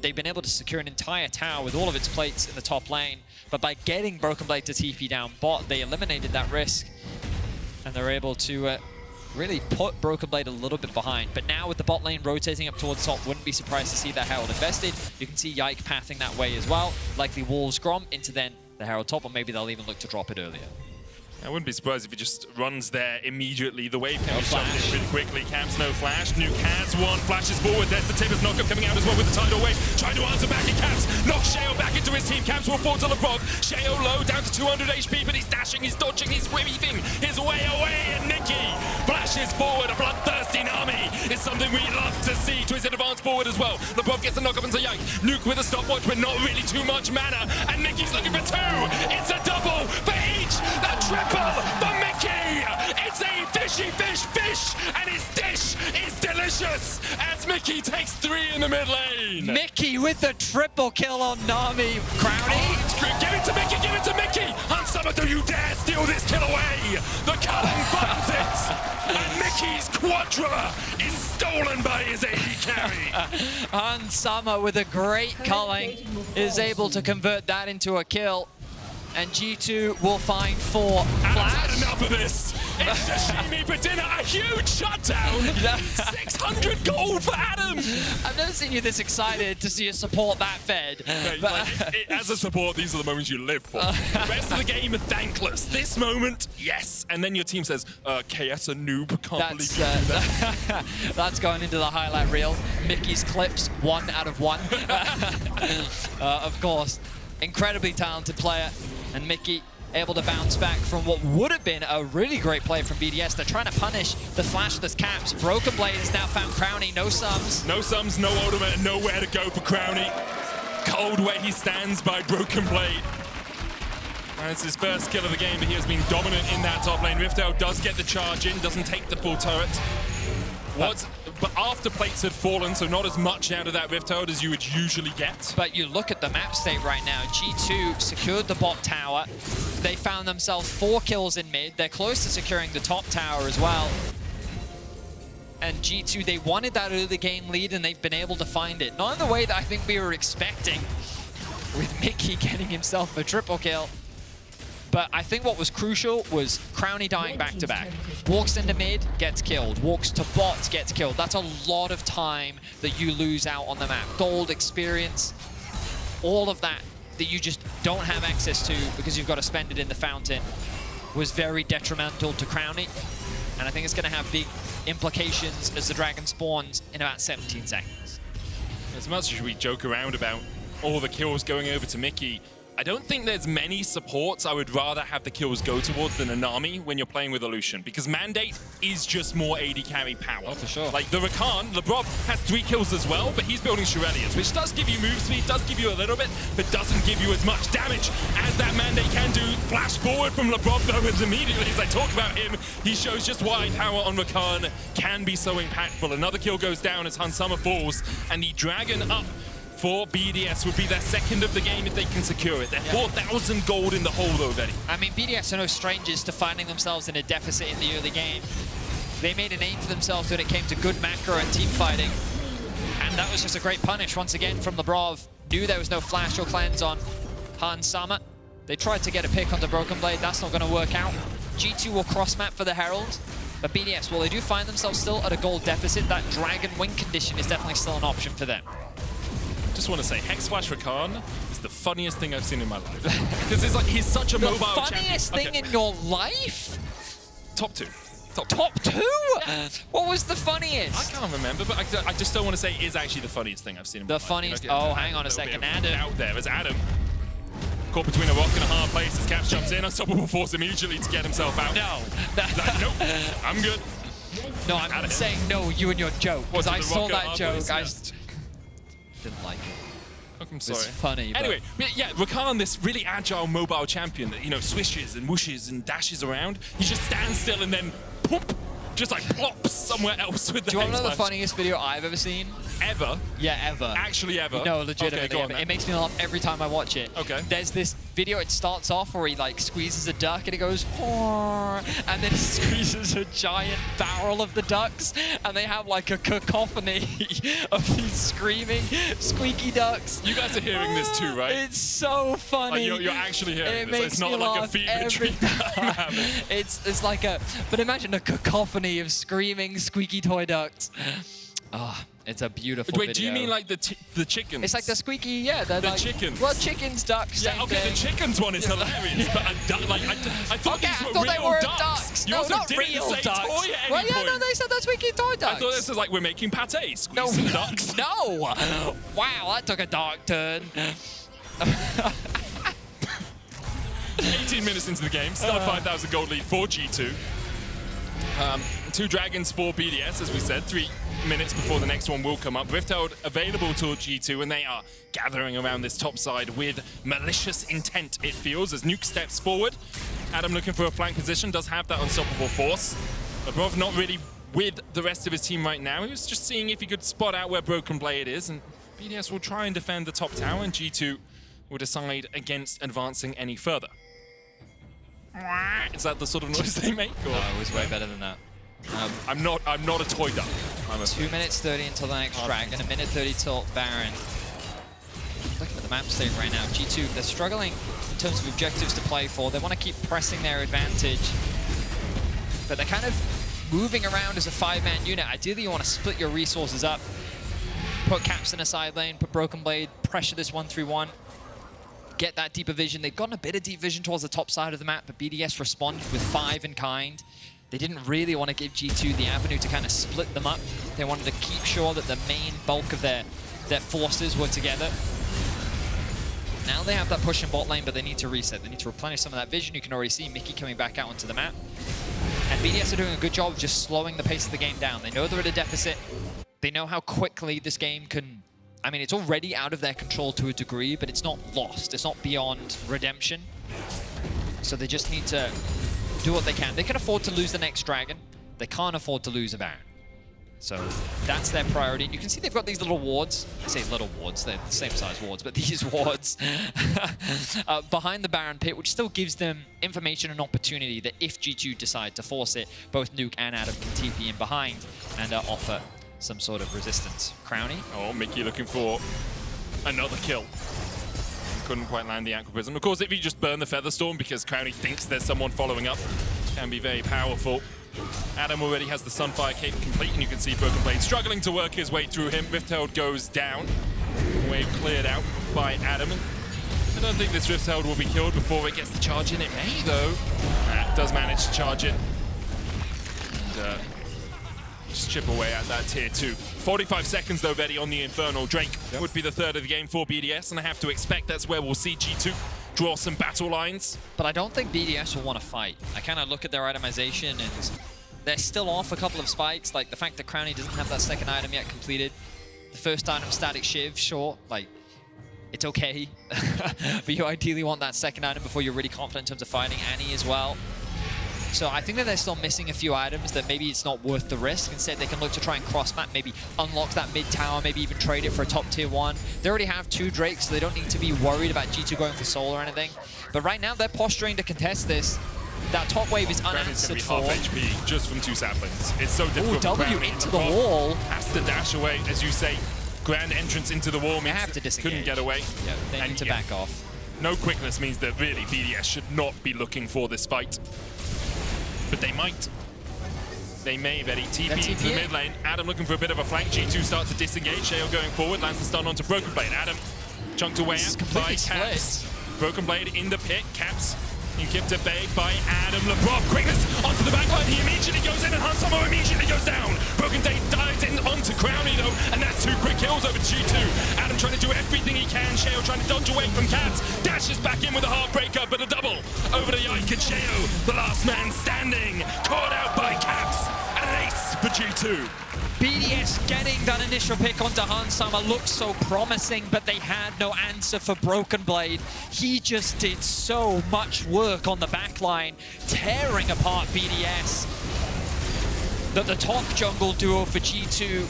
They've been able to secure an entire tower with all of its plates in the top lane. But by getting BrokenBlade to TP down bot, they eliminated that risk. And they're able to really put BrokenBlade a little bit behind. But now with the bot lane rotating up towards top, wouldn't be surprised to see that Herald invested. You can see Yike pathing that way as well. Likely Wolves Grom into then the Herald top, or maybe they'll even look to drop it earlier. I wouldn't be surprised if he just runs there immediately. The wave can be shoved in pretty quickly. Caps no flash. Nuke has one. Flashes forward. There's the Timbers knockup coming out as well with the tidal wave. Trying to answer back in Caps. Knocks Sheo back into his team. Caps will fall to Labrov. Sheo low down to 200 HP, but he's dashing, he's dodging, he's weaving his way away. And Nicky flashes forward. A bloodthirsty Nami is something we love to see. To his advance forward as well. Labrov gets the knockup into Yike. Nuke with a stopwatch, but not really too much mana. And Nicky's looking for 2. It's a double for each. The triple for Mikyx. It's a fishy fish, and his dish is delicious as Mikyx takes 3 in the mid lane. Mikyx with the triple kill on Nami. Crownie. Give it to Mikyx, give it to Mikyx. Handsome, do you dare steal this kill away? The Culling finds it. And Mikyx's Quadra is stolen by his AD carry. Handsome with a great culling is able to convert that into a kill. And G2 will find 4. Adam's had enough of this. It's sashimi for dinner, a huge shutdown. 600 gold for Adam. I've never seen you this excited to see a support that fed. As a support, these are the moments you live for. The rest of the game are thankless. This moment, yes. And then your team says, KS a noob, can't believe you do that. That's going into the highlight reel. Mikyx's clips, 1 out of 1. Of course, incredibly talented player. And Mikyx able to bounce back from what would have been a really great play from BDS. They're trying to punish the flashless Caps. BrokenBlade has now found Crownie. No sums. No sums, no ultimate, and nowhere to go for Crownie. Cold where he stands by BrokenBlade. And it's his first kill of the game, but he has been dominant in that top lane. Riftail does get the charge in, doesn't take the full turret. But after plates had fallen, so not as much out of that Rift Hold as you would usually get. But you look at the map state right now. G2 secured the bot tower. They found themselves 4 kills in mid. They're close to securing the top tower as well. And G2, they wanted that early game lead, and they've been able to find it. Not in the way that I think we were expecting, with Mikyx getting himself a triple kill. But I think what was crucial was Crownie dying back-to-back. Walks into mid, gets killed. Walks to bot, gets killed. That's a lot of time that you lose out on the map. Gold, experience, all of that you just don't have access to because you've got to spend it in the fountain was very detrimental to Crownie. And I think it's going to have big implications as the dragon spawns in about 17 seconds. As much as we joke around about all the kills going over to Mikyx, I don't think there's many supports I would rather have the kills go towards than a Nami when you're playing with a Lucian, because Mandate is just more AD carry power. Oh, for sure. Like the Rakan, Labrov has 3 kills as well, but he's building Shurelias, which does give you move speed, does give you a little bit, but doesn't give you as much damage as that Mandate can do. Flash forward from Labrov though, and immediately as I talk about him, he shows just why power on Rakan can be so impactful. Another kill goes down as Han Summer falls, and the Dragon up for BDS would be their second of the game if they can secure it. They're 4,000 gold in the hole though, Vedi. I mean, BDS are no strangers to finding themselves in a deficit in the early game. They made a name for themselves when it came to good macro and team fighting. And that was just a great punish once again from Labrov. Knew there was no flash or cleanse on Han Summer. They tried to get a pick onto BrokenBlade. That's not going to work out. G2 will cross map for the Herald. But BDS, well, they do find themselves still at a gold deficit. That Dragon Wing condition is definitely still an option for them. Just want to say, Hex Flash Rakan is the funniest thing I've seen in my life. Because it's like, he's such a mobile champion. The funniest thing in your life? Top 2. Top 2? What was the funniest? I can't remember, but I just don't want to say it is actually the funniest thing I've seen in my life. The funniest? Oh, hang on a second. Adam. Out there as Adam. Caught between a rock and a hard place as Caps jumps in. Unstoppable force immediately to get himself out. No. Like, nope, I'm good. No, I'm not saying no, you and your joke. Because I saw that joke. I didn't like it. I'm sorry. It's funny. Anyway, yeah, Rakan, this really agile mobile champion that, you know, swishes and whooshes and dashes around. He just stands still and then poof, just like plops somewhere else with the Do you want to know the Hex Flash. funniest video I've ever seen? Ever? Yeah, ever. Actually ever? No, legitimately. Okay, go on, it makes me laugh every time I watch it. Okay. There's this video, it starts off where he like squeezes a duck and it goes, "Horror," and then he squeezes a giant barrel of the ducks and they have like a cacophony of these screaming, squeaky ducks. You guys are hearing this too, right? It's so funny. Like you're actually hearing It this. makes It's not me like a laugh fever every dream that I'm time. having. It's like a, but imagine a cacophony of screaming, squeaky toy ducks. Ah, it's a beautiful Wait, video. do you mean like the chickens? It's like the squeaky, yeah. The like, chickens. Well, chickens, ducks, Yeah, same okay, thing. the chickens one is hilarious, but a duck, like, I thought Okay, these I were thought real they were ducks. You No, also not didn't real say ducks. toy at any Well, yeah, point. no, they said that's squeaky toy ducks. I thought this was like we're making pate, squeezing ducks. No. Wow, that took a dark turn. 18 minutes into the game, still a 5,000 gold lead for G2. 2 dragons for BDS, as we said, 3 minutes before the next one will come up. Rifthold available to G2, and they are gathering around this top side with malicious intent, it feels, as Nuke steps forward. Adam looking for a flank position, does have that unstoppable force. Labrov not really with the rest of his team right now. He was just seeing if he could spot out where BrokenBlade is, and BDS will try and defend the top tower, and G2 will decide against advancing any further. Is that the sort of noise they make? Or? No, it was way better than that. I'm not a toy duck. I'm a 2 minutes 30 until the next dragon, 1 minute 30 till Baron. Looking at the map state right now, G2, they're struggling in terms of objectives to play for. They want to keep pressing their advantage, but they're kind of moving around as a 5-man unit. Ideally, you want to split your resources up, put Caps in a side lane, put BrokenBlade, pressure this 1-3-1, get that deeper vision. They've gotten a bit of deep vision towards the top side of the map, but BDS responded with 5 in kind. They didn't really want to give G2 the avenue to kind of split them up. They wanted to keep sure that the main bulk of their forces were together. Now they have that push in bot lane, but they need to reset. They need to replenish some of that vision. You can already see Mikyx coming back out onto the map. And BDS are doing a good job of just slowing the pace of the game down. They know they're at a deficit. They know how quickly this game can... I mean, it's already out of their control to a degree, but it's not lost. It's not beyond redemption. So they just need to do what they can. They can afford to lose the next dragon. They can't afford to lose a Baron. So that's their priority. And you can see they've got these little wards. I say little wards, they're the same size wards, but these wards behind the Baron pit, which still gives them information and opportunity that if G2 decide to force it, both Nuke and Adam can TP in behind and offer some sort of resistance. Crownie. Oh, Mikyx looking for another kill. couldn't quite land the Aqua Prism. Of course, if you just burn the Featherstorm because Crownie thinks there's someone following up, it can be very powerful. Adam already has the Sunfire cape complete, and you can see BrokenBlade struggling to work his way through him. Rifthold goes down. Wave cleared out by Adam. I don't think this Rifthold will be killed before it gets the charge in. It may, though. It does manage to charge it. And just chip away at that tier 2. 45 seconds, though, Vedi, on the Infernal. Drake would be the third of the game for BDS, and I have to expect that's where we'll see G2 draw some battle lines. But I don't think BDS will want to fight. I kind of look at their itemization, and they're still off a couple of spikes. Like, the fact that Crownie doesn't have that second item yet completed. The first item, Static Shiv, sure, like, it's okay. But you ideally want that second item before you're really confident in terms of fighting Annie as well. So I think that they're still missing a few items that maybe it's not worth the risk. Instead, they can look to try and cross-map, maybe unlock that mid-tower, maybe even trade it for a top tier 1. They already have 2 Drakes, so they don't need to be worried about G2 going for soul or anything. But right now, they're posturing to contest this. That top wave is unanswered for. Half HP just from 2 saplings. It's so difficult. Ooh, W into the wall. Has to dash away, as you say. Grand entrance into the wall means have to disengage. Couldn't get away. Yeah, they need to back off. No quickness means that really BDS should not be looking for this fight. But they might. They may, Vedi. TP into the mid lane. Adam looking for a bit of a flank. G2 start to disengage. Sheo going forward. Lands the stun onto BrokenBlade. Adam chunked away by Caps. BrokenBlade in the pit. Caps in kept at bay by Adam. Labrov. Quickness onto the backline. He immediately goes in, and Hansomo immediately goes down. BrokenBlade dives in onto Crownie, though, and that's 2 quick kills over G2. Adam trying to do everything he can. Sheo trying to dodge away from Caps. Dashes back in with a heartbreaker, but a double over to Yike and Sheo. The last man standing. Caught out by Caps. And an ace for G2. BDS getting that initial pick onto Hansomo looked so promising, but they had no answer for BrokenBlade. He just did so much work on the backline, tearing apart BDS. That the top jungle duo for G2,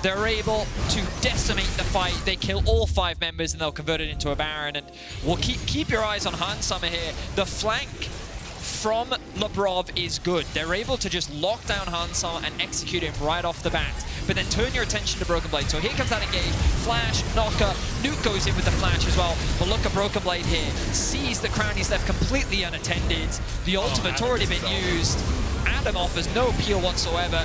they're able to decimate the fight. They kill all 5 members and they'll convert it into a Baron. And we'll keep your eyes on Hansomo here. The flank from Labrov is good. They're able to just lock down Hansomo and execute him right off the bat. But then turn your attention to BrokenBlade. So here comes that engage. Flash, knocker, Nuke goes in with the flash as well. But look at BrokenBlade here. Sees the Crownie's left completely unattended. The ultimate's already been used. Adam offers no appeal whatsoever.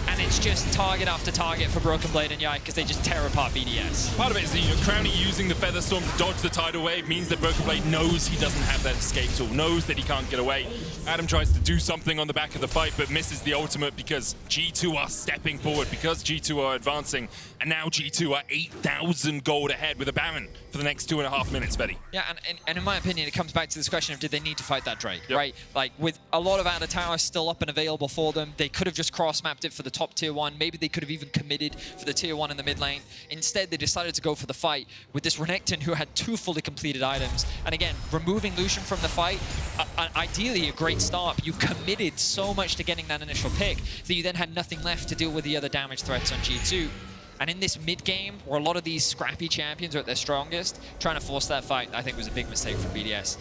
And it's just target after target for BrokenBlade and Yike because they just tear apart BDS. Part of it is that, you know, Crownie using the Featherstorm to dodge the tidal wave means that BrokenBlade knows he doesn't have that escape tool, knows that he can't get away. Adam tries to do something on the back of the fight, but misses the ultimate because G2 are stepping forward, because G2 are advancing, and now G2 are 8,000 gold ahead with a Baron for the next 2.5 minutes, Vedi. Yeah, and in my opinion, it comes back to this question of did they need to fight that Drake, right? Like, with a lot of outer towers still up and available for them, they could have just cross-mapped it for the top tier 1. Maybe they could have even committed for the tier 1 in the mid lane. Instead, they decided to go for the fight with this Renekton who had 2 fully completed items. And again, removing Lucian from the fight, ideally a great start. You committed so much to getting that initial pick that you then had nothing left to deal with the other damage threats on G2. And in this mid-game, where a lot of these scrappy champions are at their strongest, trying to force that fight, I think was a big mistake from BDS.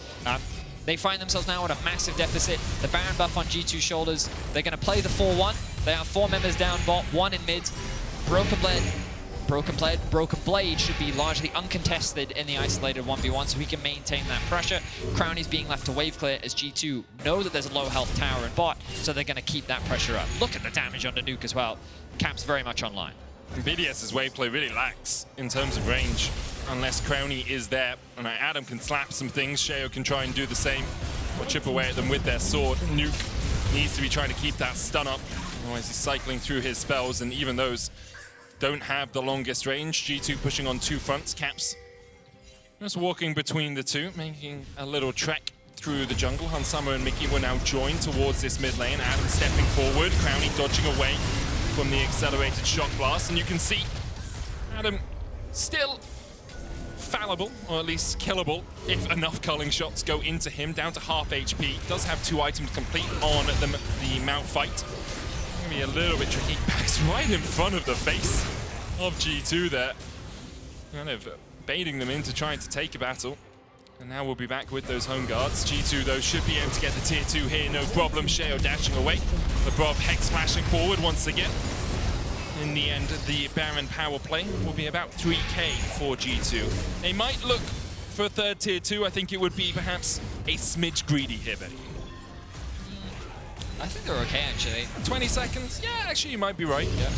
They find themselves now at a massive deficit. The Baron buff on G2's shoulders. They're going to play the 4-1. They have 4 members down bot, 1 in mid. BrokenBlade should be largely uncontested in the isolated 1v1, so he can maintain that pressure. Crownie's being left to wave clear as G2 know that there's a low health tower in bot, so they're going to keep that pressure up. Look at the damage on the Nuke as well. Cap's very much online. BDS's wave play really lacks in terms of range, unless Crownie is there. And Adam can slap some things, Sheo can try and do the same, or chip away at them with their sword. Nuke needs to be trying to keep that stun up, otherwise he's cycling through his spells, and even those don't have the longest range. G2 pushing on 2 fronts. Caps just walking between the 2, making a little trek through the jungle. Hansomo and Mikyx were now joined towards this mid lane. Adam stepping forward, Crownie dodging away from the accelerated shock blast, and you can see Adam still fallible, or at least killable, if enough culling shots go into him, down to half HP. Does have 2 items complete on the Malphite. Gonna be a little bit tricky. Backs right in front of the face of G2 there. Kind of baiting them into trying to take a battle. And now we'll be back with those home guards. G2, though, should be able to get the tier 2 here, no problem. Sheo dashing away. Labrov hex flashing forward once again. In the end, the Baron power play will be about 3k for G2. They might look for a third tier 2, I think it would be perhaps a smidge greedy here, Betty. I think they're okay, actually. 20 seconds? Yeah, actually, you might be right. Yeah.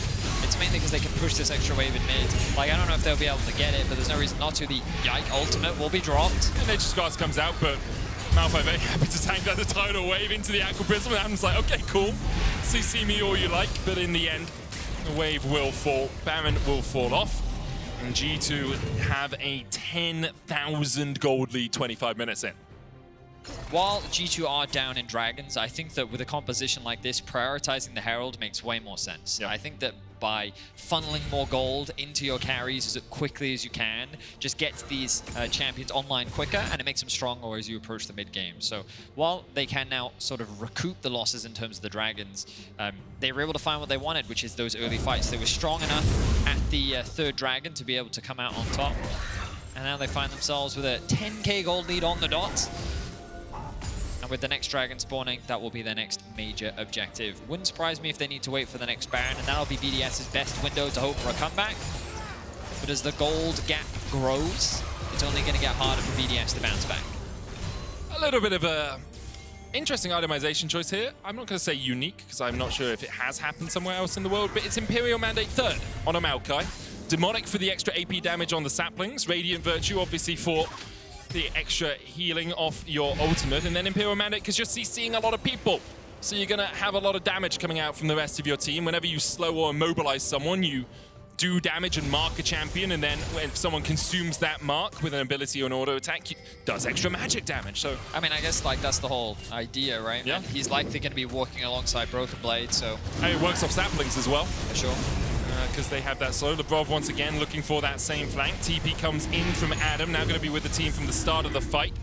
It's mainly because they can push this extra wave in mid. Like, I don't know if they'll be able to get it, but there's no reason not to. The Yike ultimate will be dropped. And Nature's Grass comes out, but Malphite very happy to tank that the tidal wave into the Aqua Prism. And Adam's like, okay, cool. CC me all you like, but in the end, the wave will fall. Baron will fall off. And G2 have a 10,000 gold lead 25 minutes in. While G2 are down in Dragons, I think that with a composition like this, prioritizing the Herald makes way more sense. Yeah. I think that by funneling more gold into your carries as quickly as you can, just gets these champions online quicker, and it makes them stronger as you approach the mid game. So while they can now sort of recoup the losses in terms of the Dragons, they were able to find what they wanted, which is those early fights. They were strong enough at the third Dragon to be able to come out on top. And now they find themselves with a 10k gold lead on the dot. And with the next Dragon spawning, that will be their next major objective. Wouldn't surprise me if they need to wait for the next Baron, and that'll be BDS's best window to hope for a comeback. But as the gold gap grows, it's only going to get harder for BDS to bounce back. A little bit of a interesting itemization choice here. I'm not going to say unique, because I'm not sure if it has happened somewhere else in the world, but it's Imperial Mandate 3rd on a Maokai. Demonic for the extra AP damage on the saplings. Radiant Virtue, obviously, for the extra healing off your ultimate, and then Imperial Mandate because you're CCing a lot of people. So you're going to have a lot of damage coming out from the rest of your team. Whenever you slow or immobilize someone, you do damage and mark a champion, and then if someone consumes that mark with an ability or an auto attack, does extra magic damage. So I mean, I guess like that's the whole idea, right? Yeah. And he's likely going to be working alongside BrokenBlade, so and it works off saplings as well. for sure. Because they have that slow. Labrov once again looking for that same flank. TP comes in from Adam, now going to be with the team from the start of the fight.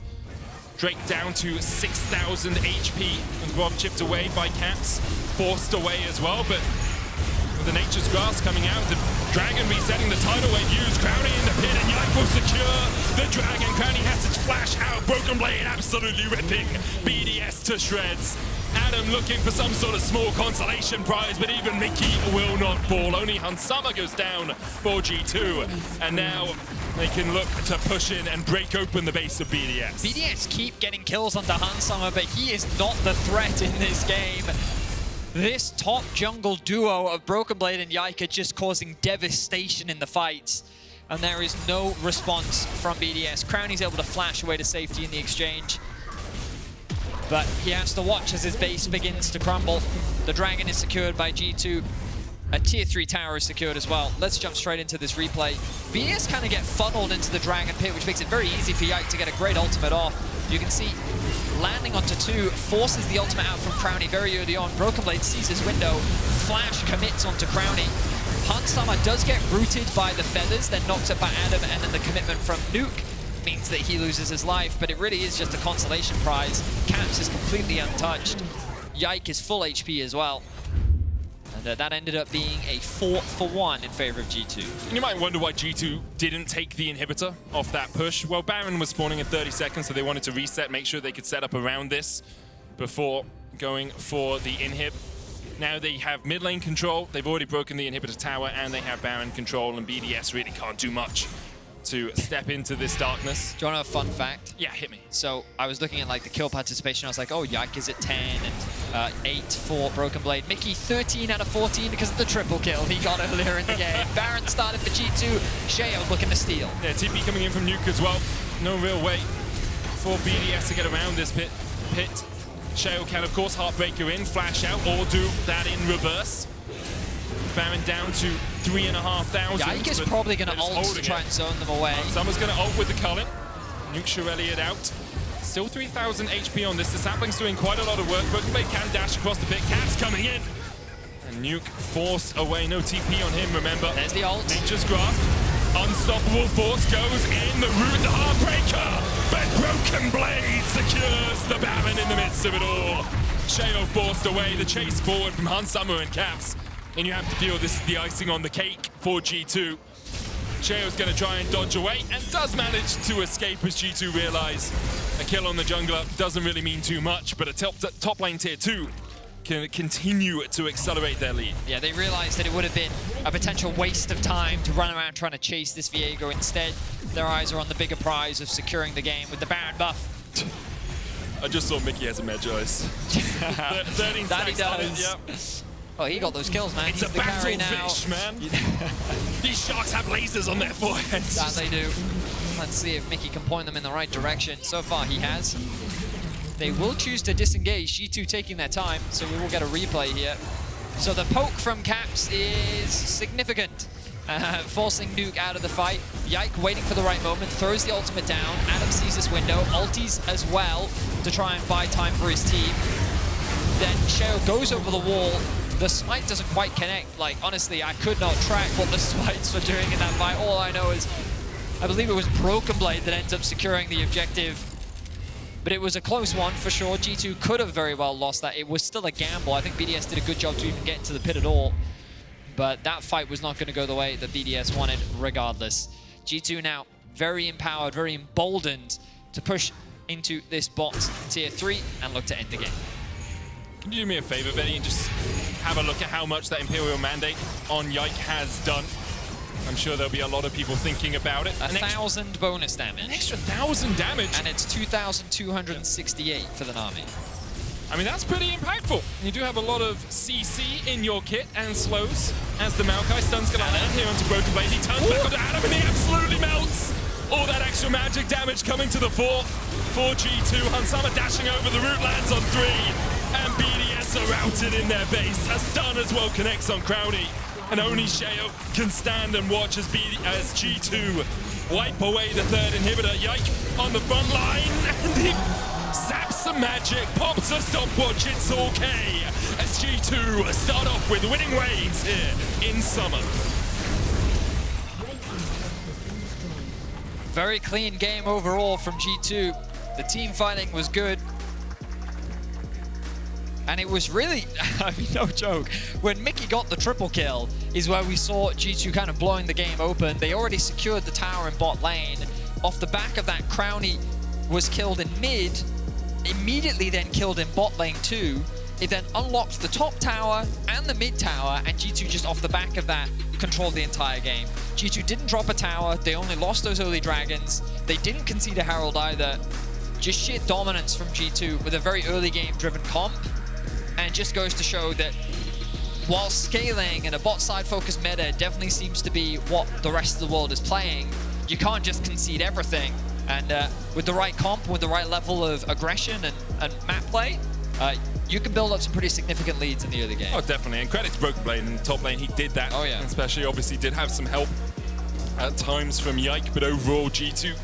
Drake down to 6,000 HP. Labrov chipped away by Caps, forced away as well, but with the Nature's Grass coming out, the Dragon resetting the tidal wave used. Crownie in the pit, and Yike will secure the Dragon. Crownie has to flash out. BrokenBlade absolutely ripping BDS to shreds. Adam looking for some sort of small consolation prize, but even Mikyx will not fall. Only Hansama goes down for G2. And now they can look to push in and break open the base of BDS. BDS keep getting kills onto Hansama, but he is not the threat in this game. This top jungle duo of BrokenBlade and Yike are just causing devastation in the fights. And there is no response from BDS. Crownie's able to flash away to safety in the exchange. But he has to watch as his base begins to crumble. The Dragon is secured by G2. A tier 3 tower is secured as well. Let's jump straight into this replay. BDS kind of get funneled into the Dragon pit, which makes it very easy for Yike to get a great ultimate off. You can see landing onto 2, forces the ultimate out from Crownie very early on. BrokenBlade sees his window, flash commits onto Crownie. Hansama does get rooted by the feathers, then knocked up by Adam, and then the commitment from Nuke means that he loses his life, but it really is just a consolation prize. Caps is completely untouched. Yike is full HP as well. And that ended up being a 4-for-1 in favor of G2. And you might wonder why G2 didn't take the inhibitor off that push. Well, Baron was spawning in 30 seconds, so they wanted to reset, make sure they could set up around this before going for the inhib. Now they have mid lane control. They've already broken the inhibitor tower, and they have Baron control, and BDS really can't do much to step into this darkness. Do you want to know a fun fact? Yeah, hit me. So I was looking at like the kill participation. I was like, oh, Yike is at 10 and 8 for BrokenBlade. Mikyx 13 out of 14 because of the triple kill he got earlier in the game. Baron started for G2. Sheo looking to steal. Yeah, TP coming in from Nuke as well. No real way for BDS to get around this pit. Sheo can, of course, Heartbreaker in, flash out, or do that in reverse. Baron down to 3,500. Yike is probably going to ult to try and zone them away. Someone's going to ult with the Cullen. Nuke Shirelli out. Still 3,000 HP on this. The Sapling's doing quite a lot of work. BrokenBlade can dash across the pit. Caps coming in. And Nuke forced away. No TP on him, remember. There's the ult. Nature's Grasp. Unstoppable force goes in. The root, the Heartbreaker. But BrokenBlade secures the Baron in the midst of it all. Sheo forced away. The chase forward from Hansama and Caps. And you have to feel this is the icing on the cake for G2. Sheo's going to try and dodge away, and does manage to escape as G2 realize a kill on the jungler doesn't really mean too much, but a top lane tier 2 can continue to accelerate their lead. Yeah, they realized that it would have been a potential waste of time to run around trying to chase this Viego. Instead, their eyes are on the bigger prize of securing the game with the Baron buff. I just saw Mikyx has a Medjayce. 13 That he stacks on it, does. yep. Oh, he got those kills, man. It's He's a the carry now. battlefish, man. These sharks have lasers on their foreheads. That they do. Let's see if Mikyx can point them in the right direction. So far, he has. They will choose to disengage. G2 taking their time, so we will get a replay here. So the poke from Caps is significant, forcing Nuke out of the fight. Yike waiting for the right moment, throws the ultimate down. Adam sees this window, ulties as well to try and buy time for his team. Then Sheo goes over the wall. The smite doesn't quite connect. Like, honestly, I could not track what the smites were doing in that fight. All I know is, I believe it was BrokenBlade that ends up securing the objective. But it was a close one for sure. G2 could have very well lost that. It was still a gamble. I think BDS did a good job to even get into the pit at all. But that fight was not going to go the way that BDS wanted regardless. G2 now very empowered, very emboldened to push into this bot tier 3 and look to end the game. Can you do me a favor, Vedi, and just have a look at how much that Imperial Mandate on Yike has done? I'm sure there'll be a lot of people thinking about it. 1,000 bonus damage. An extra 1,000 damage. And it's 2,268 for the Nami. I mean, that's pretty impactful. You do have a lot of CC in your kit and slows as the Maokai stun's gonna land here onto BrokenBlade. He turns back onto Adam and he absolutely melts. All that extra magic damage coming to the fore for G2. Hansama dashing over the root, lands on 3. And BDS are routed in their base. A stun as well connects on Crownie. And only Sheo can stand and watch as G2 wipe away the third inhibitor. Yike on the front line. And he zaps some magic, pops a stopwatch, it's okay. As G2 start off with winning ways here in summer. Very clean game overall from G2. The team fighting was good. And it was really, I mean, no joke, when Mikyx got the triple kill is where we saw G2 kind of blowing the game open. They already secured the tower in bot lane. Off the back of that, Crownie was killed in mid, immediately then killed in bot lane too. It then unlocked the top tower and the mid tower, and G2 just off the back of that controlled the entire game. G2 didn't drop a tower, they only lost those early dragons. They didn't concede a herald either. Just sheer dominance from G2 with a very early game driven comp. And just goes to show that while scaling and a bot side focused meta definitely seems to be what the rest of the world is playing, you can't just concede everything. And with the right comp, with the right level of aggression and map play, you can build up some pretty significant leads in the early game. Oh, definitely. And credit to BrokenBlade in the top lane. He did that. Oh, yeah. Especially, obviously, did have some help at times from Yike, but overall, G2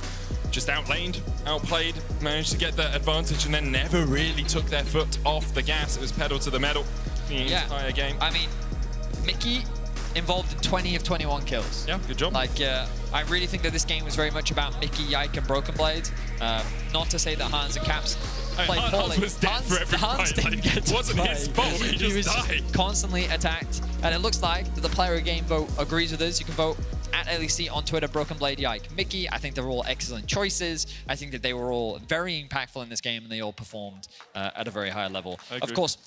just outlaned, outplayed, managed to get that advantage, and then never really took their foot off the gas. It was pedal to the metal the entire game. I mean, Mikyx involved in 20 of 21 kills. Yeah, good job. Like, I really think that this game was very much about Mikyx, Yike, and BrokenBlade. Not to say that Hans and Caps played poorly. Hans was dead for every Hans fight. didn't Like, get to wasn't his play. fault. He just was died. Constantly attacked. And it looks like that the player of game vote agrees with us. You can vote at LEC on Twitter, BrokenBlade, Yike, Mikyx. I think they're all excellent choices. I think that they were all very impactful in this game and they all performed at a very high level. Of course,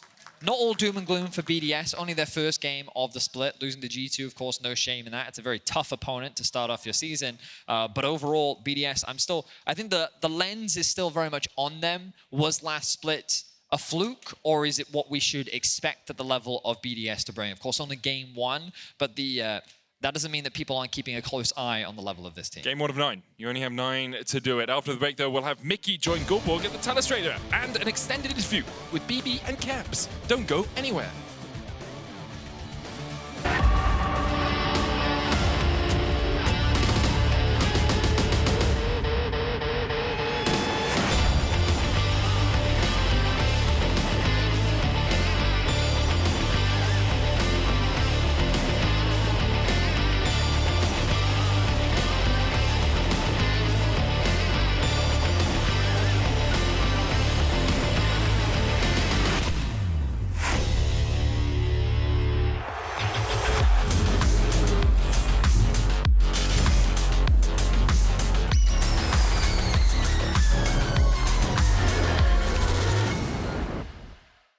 not all doom and gloom for BDS, only their first game of the split. Losing to G2, of course, no shame in that. It's a very tough opponent to start off your season. But overall, BDS, I think the lens is still very much on them. Was last split a fluke, or is it what we should expect at the level of BDS to bring? Of course, only game 1, but that doesn't mean that people aren't keeping a close eye on the level of this team. Game 1 of 9. You only have 9 to do it. After the break, though, we'll have Mikyx join Guldborg at the Telestrator and an extended interview with BB and Caps. Don't go anywhere.